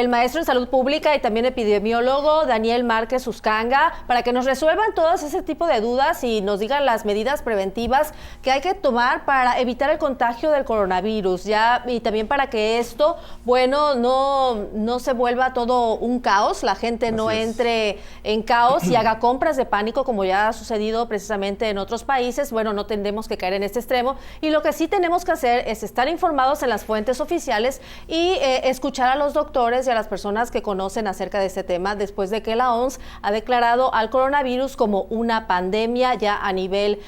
el maestro en salud pública y también epidemiólogo Daniel Márquez Uscanga, para que nos resuelvan todas ese tipo de dudas y nos digan las medidas preventivas que hay que tomar para evitar el contagio del coronavirus, y también para que esto, bueno, no se vuelva todo un caos, la gente no entre en caos y haga compras de pánico como ya ha sucedido precisamente en otros países. Bueno, no tendremos que caer en este extremo, y lo que sí tenemos que hacer es estar informados en las fuentes oficiales y escuchar a los doctores y a las personas que conocen acerca de este tema, después de que la OMS ha declarado al coronavirus como una pandemia ya a nivel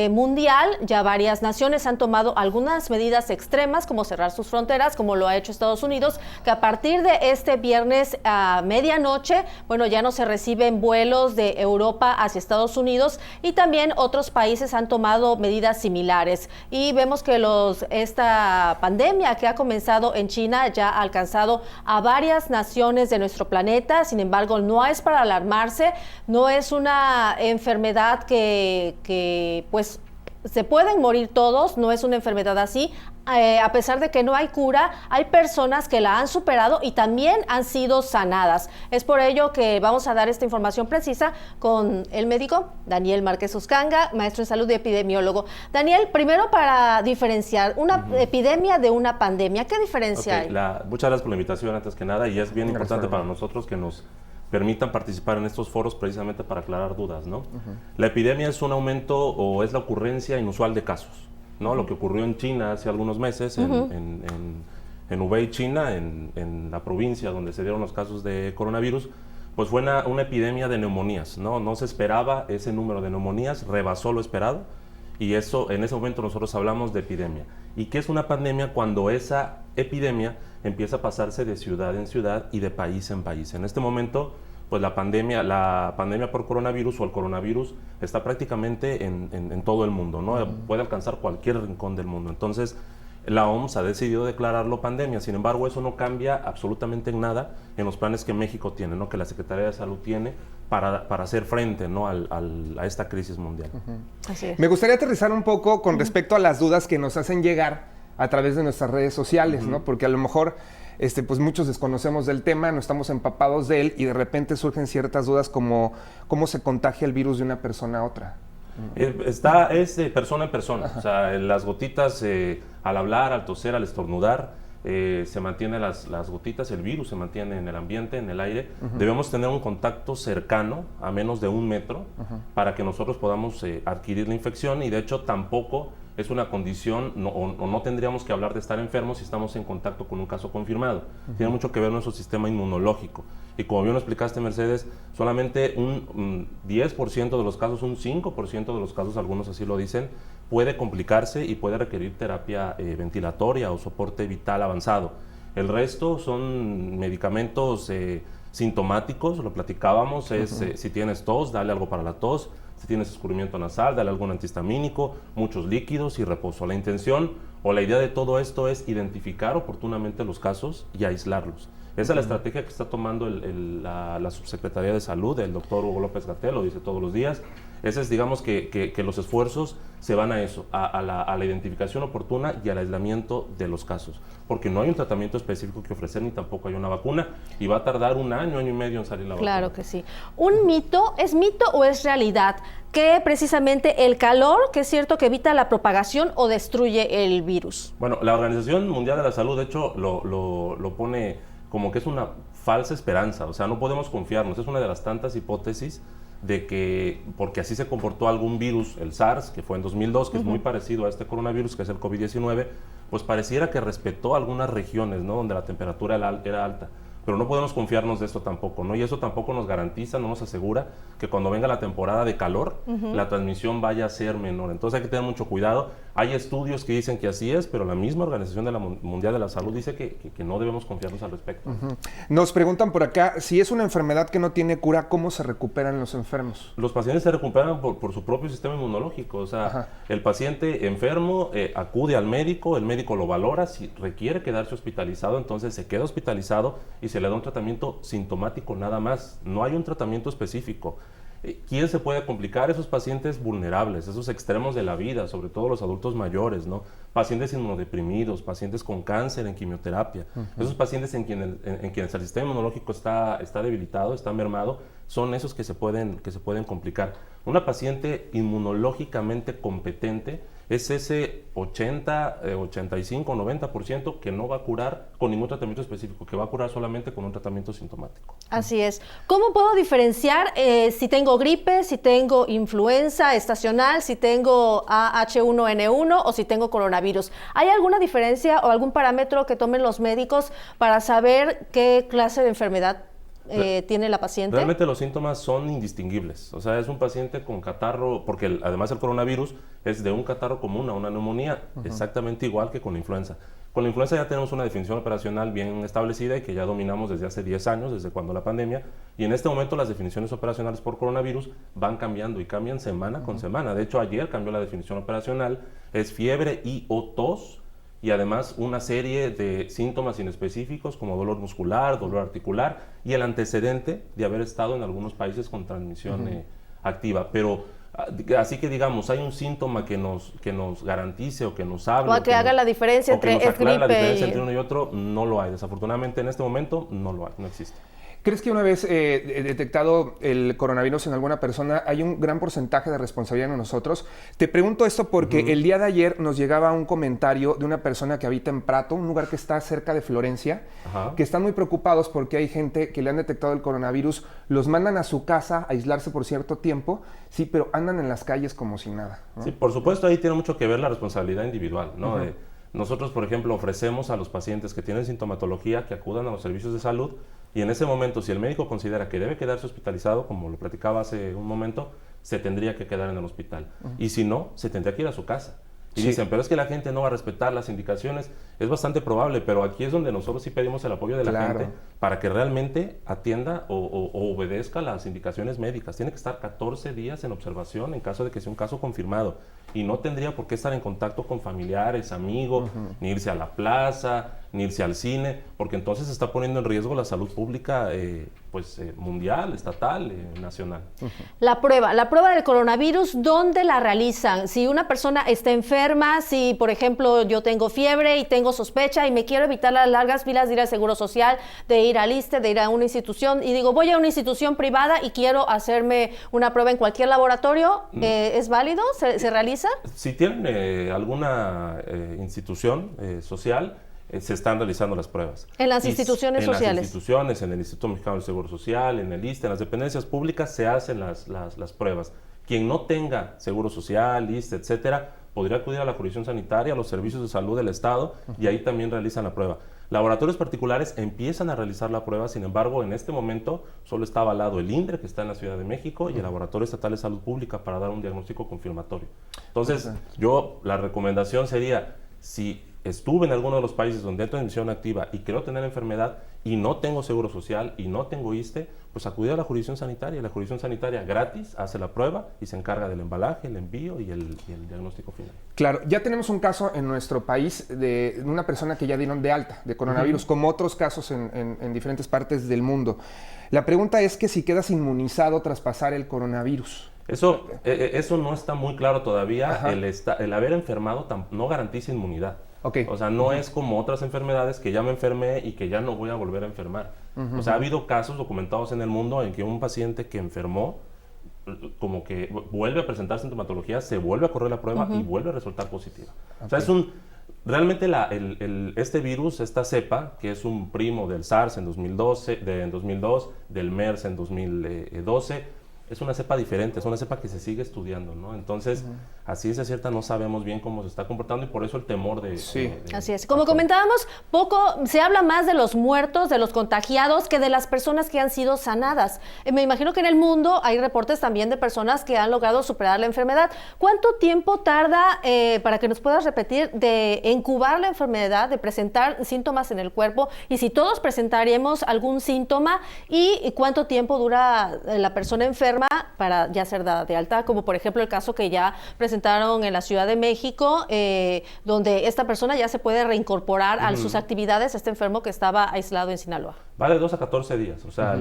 mundial. Ya varias naciones han tomado algunas medidas extremas, como cerrar sus fronteras, como lo ha hecho Estados Unidos, que a partir de este viernes a medianoche, bueno, ya no se reciben vuelos de Europa hacia Estados Unidos, y también otros países han tomado medidas similares. Y vemos que esta pandemia que ha comenzado en China ya ha alcanzado a varias naciones de nuestro planeta. Sin embargo, no es para alarmarse, no es una enfermedad que pues se pueden morir todos, no es una enfermedad así. A pesar de que no hay cura, hay personas que la han superado y también han sido sanadas. Es por ello que vamos a dar esta información precisa con el médico Daniel Márquez Uscanga, maestro en salud y epidemiólogo. Daniel, primero, para diferenciar una epidemia de una pandemia, ¿qué diferencia hay? Muchas gracias por la invitación, antes que nada, y es bien importante para nosotros que nos permitan participar en estos foros precisamente para aclarar dudas, ¿no? La epidemia es un aumento o es la ocurrencia inusual de casos, ¿no? Lo que ocurrió en China hace algunos meses, en Hubei, China, en la provincia donde se dieron los casos de coronavirus, pues fue una epidemia de neumonías, ¿no? No se esperaba ese número de neumonías, rebasó lo esperado, y eso, en ese momento nosotros hablamos de epidemia. ¿Y qué es una pandemia? Cuando esa epidemia empieza a pasarse de ciudad en ciudad y de país en país. En este momento, pues la pandemia por coronavirus o el coronavirus está prácticamente en todo el mundo, ¿no? Puede alcanzar cualquier rincón del mundo. Entonces, la OMS ha decidido declararlo pandemia. Sin embargo, eso no cambia absolutamente en nada en los planes que México tiene, ¿no? Que la Secretaría de Salud tiene para hacer frente, ¿no? a esta crisis mundial. Así es. Me gustaría aterrizar un poco con respecto a las dudas que nos hacen llegar a través de nuestras redes sociales, ¿no? Porque a lo mejor pues muchos desconocemos del tema, no estamos empapados de él, y de repente surgen ciertas dudas como cómo se contagia el virus de una persona a otra. Es de persona en persona. Ajá. O sea, las gotitas al hablar, al toser, al estornudar, se mantienen las gotitas, el virus se mantiene en el ambiente, en el aire. Debemos tener un contacto cercano, a menos de 1 metro, para que nosotros podamos adquirir la infección, y de hecho tampoco es una condición, no tendríamos que hablar de estar enfermos si estamos en contacto con un caso confirmado. Tiene mucho que ver nuestro sistema inmunológico. Y como bien lo explicaste, Mercedes, solamente un 10% de los casos, un 5% de los casos, algunos así lo dicen, puede complicarse y puede requerir terapia ventilatoria o soporte vital avanzado. El resto son medicamentos sintomáticos, lo platicábamos, si tienes tos, dale algo para la tos. Si tienes escurrimiento nasal, dale algún antihistamínico, muchos líquidos y reposo. La intención o la idea de todo esto es identificar oportunamente los casos y aislarlos. Esa es la estrategia que está tomando la Subsecretaría de Salud, el doctor Hugo López-Gatell, lo dice todos los días. Ese es, digamos, que los esfuerzos se van a eso, a la identificación oportuna y al aislamiento de los casos. Porque no hay un tratamiento específico que ofrecer, ni tampoco hay una vacuna, y va a tardar 1 año, año y medio en salir la vacuna. Claro que sí. ¿Un mito? ¿Es mito o es realidad? Que precisamente el calor, que es cierto que evita la propagación o destruye el virus. Bueno, la Organización Mundial de la Salud, de hecho, lo pone como que es una falsa esperanza. O sea, no podemos confiarnos. Es una de las tantas hipótesis de que, porque así se comportó algún virus, el SARS, que fue en 2002, que es muy parecido a este coronavirus, que es el COVID-19, pues pareciera que respetó algunas regiones, ¿no? Donde la temperatura era alta. Pero no podemos confiarnos de esto tampoco, ¿no? Y eso tampoco nos garantiza, no nos asegura que cuando venga la temporada de calor, la transmisión vaya a ser menor. Entonces hay que tener mucho cuidado. Hay estudios que dicen que así es, pero la misma Organización Mundial de la Salud dice que no debemos confiarnos al respecto. Nos preguntan por acá, si es una enfermedad que no tiene cura, ¿cómo se recuperan los enfermos? Los pacientes se recuperan por su propio sistema inmunológico. O sea, el paciente enfermo acude al médico, el médico lo valora, si requiere quedarse hospitalizado, entonces se queda hospitalizado y se le da un tratamiento sintomático nada más. No hay un tratamiento específico. ¿Quién se puede complicar? Esos pacientes vulnerables, esos extremos de la vida, sobre todo los adultos mayores, ¿no? Pacientes inmunodeprimidos, pacientes con cáncer en quimioterapia. Esos pacientes en quienes el sistema inmunológico está debilitado, está mermado, son esos que se pueden complicar. Una paciente inmunológicamente competente es ese 80, 85, 90% que no va a curar con ningún tratamiento específico, que va a curar solamente con un tratamiento sintomático. Así es. ¿Cómo puedo diferenciar si tengo gripe, si tengo influenza estacional, si tengo H1N1 o si tengo coronavirus? ¿Hay alguna diferencia o algún parámetro que tomen los médicos para saber qué clase de enfermedad tiene la paciente? Realmente los síntomas son indistinguibles. O sea, es un paciente con catarro, porque además el coronavirus es de un catarro común a una neumonía, exactamente igual que con la influenza. Con la influenza ya tenemos una definición operacional bien establecida y que ya dominamos desde hace 10 años, desde cuando la pandemia, y en este momento las definiciones operacionales por coronavirus van cambiando y cambian semana con semana. De hecho, ayer cambió la definición operacional, es fiebre y o tos, y además una serie de síntomas inespecíficos como dolor muscular, dolor articular y el antecedente de haber estado en algunos países con transmisión activa. Pero así que digamos, hay un síntoma que nos garantice o que nos hable. O que haga la diferencia entre es gripe. La diferencia y... entre uno y otro no lo hay. Desafortunadamente en este momento no lo hay, no existe. ¿Crees que una vez detectado el coronavirus en alguna persona hay un gran porcentaje de responsabilidad en nosotros? Te pregunto esto porque el día de ayer nos llegaba un comentario de una persona que habita en Prato, un lugar que está cerca de Florencia, que están muy preocupados porque hay gente que le han detectado el coronavirus, los mandan a su casa a aislarse por cierto tiempo, sí, pero andan en las calles como si nada, ¿no? Sí, por supuesto, ahí tiene mucho que ver la responsabilidad individual, ¿no? Nosotros, por ejemplo, ofrecemos a los pacientes que tienen sintomatología que acudan a los servicios de salud y en ese momento, si el médico considera que debe quedarse hospitalizado, como lo platicaba hace un momento, se tendría que quedar en el hospital. Y si no, se tendría que ir a su casa. Y dicen, pero es que la gente no va a respetar las indicaciones. Es bastante probable, pero aquí es donde nosotros sí pedimos el apoyo de la gente para que realmente atienda o obedezca las indicaciones médicas. Tiene que estar 14 días en observación en caso de que sea un caso confirmado. Y no tendría por qué estar en contacto con familiares, amigos, ni irse a la plaza, ni irse al cine, porque entonces se está poniendo en riesgo la salud pública mundial, estatal, nacional. La prueba del coronavirus, ¿dónde la realizan? Si una persona está enferma, si por ejemplo yo tengo fiebre y tengo sospecha y me quiero evitar las largas filas de ir al Seguro Social, de ir al ISSSTE, de ir a una institución y digo voy a una institución privada y quiero hacerme una prueba en cualquier laboratorio, ¿es válido? ¿Se realiza? Si tienen alguna institución social, se están realizando las pruebas. ¿En las instituciones sociales? En las instituciones, en el Instituto Mexicano del Seguro Social, en el ISSSTE, en las dependencias públicas se hacen las pruebas. Quien no tenga Seguro Social, ISSSTE, etcétera, podría acudir a la jurisdicción sanitaria, a los servicios de salud del Estado, y ahí también realizan la prueba. Laboratorios particulares empiezan a realizar la prueba, sin embargo, en este momento solo está avalado el INDRE, que está en la Ciudad de México, y el Laboratorio Estatal de Salud Pública para dar un diagnóstico confirmatorio. Entonces, la recomendación sería, si estuve en alguno de los países donde hay transmisión activa y quiero tener enfermedad y no tengo Seguro Social y no tengo ISSSTE, pues acudir a la jurisdicción sanitaria. La jurisdicción sanitaria gratis hace la prueba y se encarga del embalaje, el envío y el diagnóstico final. Claro, ya tenemos un caso en nuestro país de una persona que ya dieron de alta de coronavirus, como otros casos en diferentes partes del mundo. La pregunta es que si quedas inmunizado tras pasar el coronavirus. Eso no está muy claro todavía. El haber enfermado no garantiza inmunidad. O sea, no es como otras enfermedades que ya me enfermé y que ya no voy a volver a enfermar. O sea, ha habido casos documentados en el mundo en que un paciente que enfermó, como que vuelve a presentar sintomatología, se vuelve a correr la prueba y vuelve a resultar positiva. O sea, realmente este virus, esta cepa, que es un primo del SARS en 2002, del MERS en 2012, es una cepa diferente, es una cepa que se sigue estudiando, ¿no? Entonces, a ciencia cierta no sabemos bien cómo se está comportando y por eso el temor de... Así es. Como comentábamos, se habla más de los muertos, de los contagiados, que de las personas que han sido sanadas. Me imagino que en el mundo hay reportes también de personas que han logrado superar la enfermedad. ¿Cuánto tiempo tarda, para que nos puedas repetir, de incubar la enfermedad, de presentar síntomas en el cuerpo? Y si todos presentaríamos algún síntoma, ¿y cuánto tiempo dura la persona enferma para ya ser dada de alta? Como por ejemplo el caso que ya presentaron en la Ciudad de México, donde esta persona ya se puede reincorporar a sus actividades, este enfermo que estaba aislado en Sinaloa. Va de 2 a 14 días, o sea,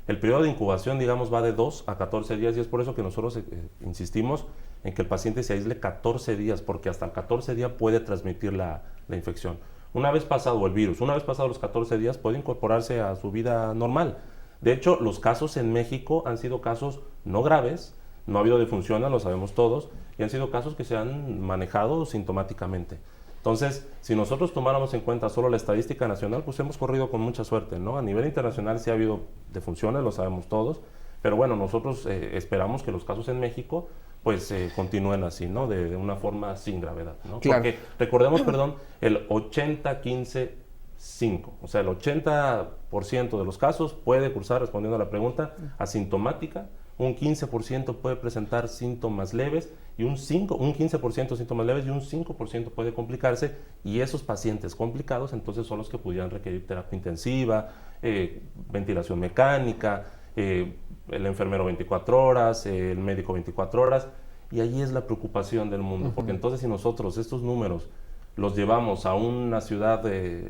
El periodo de incubación, digamos, va de 2 a 14 días y es por eso que nosotros insistimos en que el paciente se aísle 14 días, porque hasta el 14 día puede transmitir la infección. Una vez pasado el virus, una vez pasados los 14 días, puede incorporarse a su vida normal. De hecho, los casos en México han sido casos no graves, no ha habido defunciones, lo sabemos todos, y han sido casos que se han manejado sintomáticamente. Entonces, si nosotros tomáramos en cuenta solo la estadística nacional, pues hemos corrido con mucha suerte, ¿no? A nivel internacional sí ha habido defunciones, lo sabemos todos, pero bueno, nosotros esperamos que los casos en México pues continúen así, ¿no? De una forma sin gravedad, ¿no? Claro. Porque recordemos, el 80-15-5, o sea, el 80% de los casos puede cursar, respondiendo a la pregunta, asintomática, un 15% puede presentar síntomas leves y un 15% síntomas leves y un 5% puede complicarse, y esos pacientes complicados entonces son los que pudieran requerir terapia intensiva, ventilación mecánica, el enfermero 24 horas, el médico 24 horas, y ahí es la preocupación del mundo, porque entonces si nosotros estos números los llevamos a una ciudad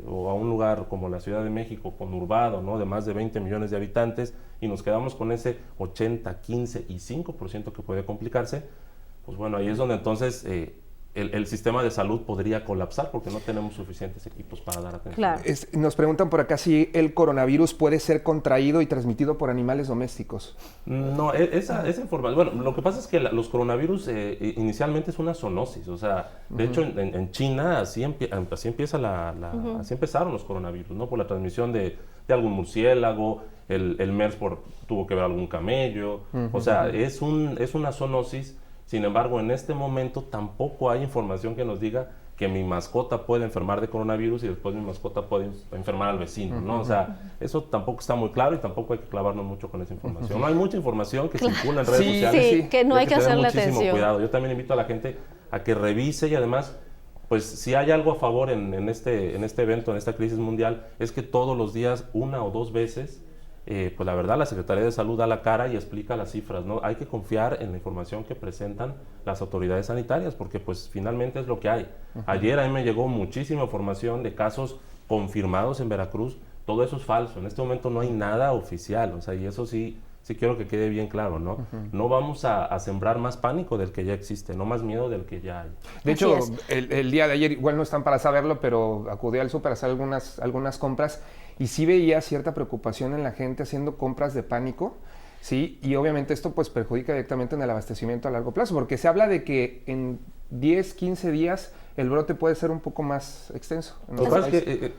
o a un lugar como la Ciudad de México, conurbado, ¿no? De más de 20 millones de habitantes, y nos quedamos con ese 80, 15 y 5% que puede complicarse, pues bueno, ahí es donde entonces el sistema de salud podría colapsar porque no tenemos suficientes equipos para dar atención. Claro. Nos preguntan por acá si el coronavirus puede ser contraído y transmitido por animales domésticos. No, esa información, bueno, lo que pasa es que los coronavirus inicialmente es una zoonosis, o sea, de hecho en China así empezaron los coronavirus, ¿no? Por la transmisión de algún murciélago, el MERS tuvo que ver algún camello, o sea, es una zoonosis. Sin embargo, en este momento tampoco hay información que nos diga que mi mascota puede enfermar de coronavirus y después mi mascota puede enfermar al vecino, ¿no? O sea, eso tampoco está muy claro y tampoco hay que clavarnos mucho con esa información. No hay mucha información que circula en redes sociales. Sí, que no hay que hacerle muchísimo atención. cuidado. Yo también invito a la gente a que revise y además, pues si hay algo a favor en este evento, en esta crisis mundial, es que todos los días, 1 o 2 veces, pues la verdad la Secretaría de Salud da la cara y explica las cifras, ¿no? Hay que confiar en la información que presentan las autoridades sanitarias porque pues finalmente es lo que hay. Ayer a mí me llegó muchísima información de casos confirmados en Veracruz, todo eso es falso, en este momento no hay nada oficial, o sea, y eso sí quiero que quede bien claro, ¿no? No vamos a sembrar más pánico del que ya existe, no más miedo del que ya hay. De hecho, el día de ayer, igual no están para saberlo, pero acudí al súper a hacer algunas compras y sí veía cierta preocupación en la gente haciendo compras de pánico, ¿sí? Y obviamente esto pues perjudica directamente en el abastecimiento a largo plazo, porque se habla de que en 10, 15 días el brote puede ser un poco más extenso.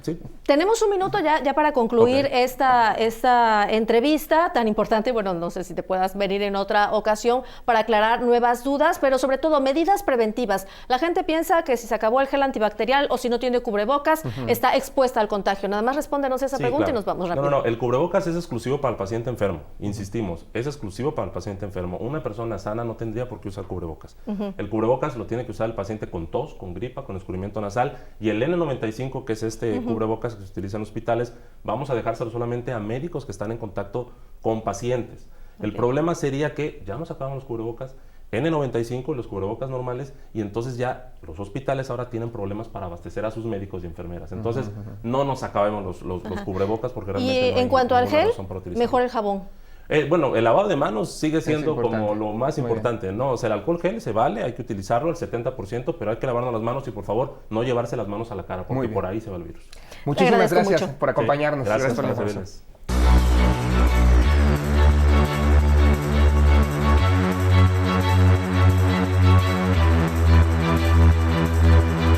Sí. Tenemos un minuto ya para concluir esta entrevista tan importante. Bueno, no sé si te puedas venir en otra ocasión para aclarar nuevas dudas, pero sobre todo medidas preventivas. La gente piensa que si se acabó el gel antibacterial o si no tiene cubrebocas, está expuesta al contagio. Nada más respóndenos esa pregunta y nos vamos rápido. No, el cubrebocas es exclusivo para el paciente enfermo. Insistimos, es exclusivo para el paciente enfermo. Una persona sana no tendría por qué usar cubrebocas. El cubrebocas lo tiene que usar el paciente con tos, con gripa, con escurrimiento nasal, y el N95, que es este cubrebocas que se utiliza en hospitales, vamos a dejárselo solamente a médicos que están en contacto con pacientes. El problema sería que ya nos acabamos los cubrebocas, N95 y los cubrebocas normales, y entonces ya los hospitales ahora tienen problemas para abastecer a sus médicos y enfermeras. Entonces, no nos acabemos los cubrebocas porque realmente y no hay en cuanto al gel, razón para utilizarlo. mejor el jabón. Bueno, el lavado de manos sigue siendo como lo más importante, ¿no? O sea, el alcohol gel se vale, hay que utilizarlo al 70%, pero hay que lavarnos las manos y por favor no llevarse las manos a la cara, porque por ahí se va el virus. Muchísimas gracias por acompañarnos. Gracias por la la información.